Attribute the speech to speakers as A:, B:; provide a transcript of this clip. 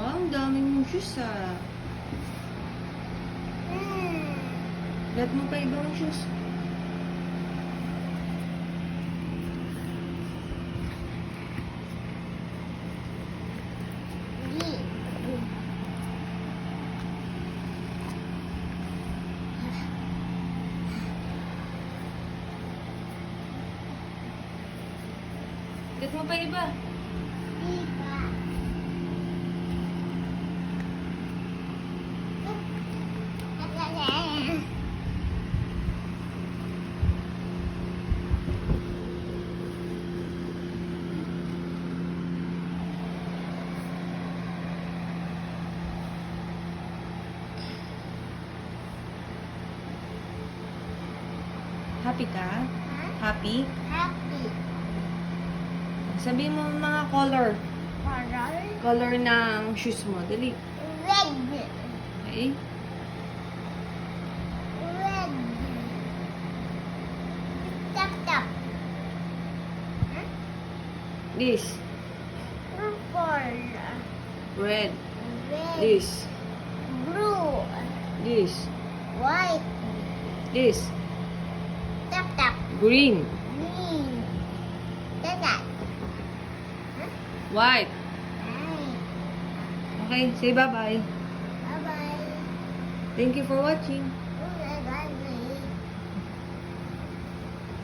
A: Wow, ang daming mong shoes ah. Lahat mo pa ibang shoes. Lahat mo pa iba. Happy ka? Happy?
B: Happy.
A: Sabihin mo mga color.
B: Color.
A: Color ng shoes mo. Dali.
B: Red.
A: Okay?
B: Red. Tap tap.
A: This.
B: Purple.
A: Red.
B: Red.
A: This.
B: Blue.
A: This.
B: White.
A: This.
B: Tap tap.
A: Green.
B: Green. That.
A: White.
B: Right.
A: Okay, say bye-bye.
B: Bye bye.
A: Thank you for watching.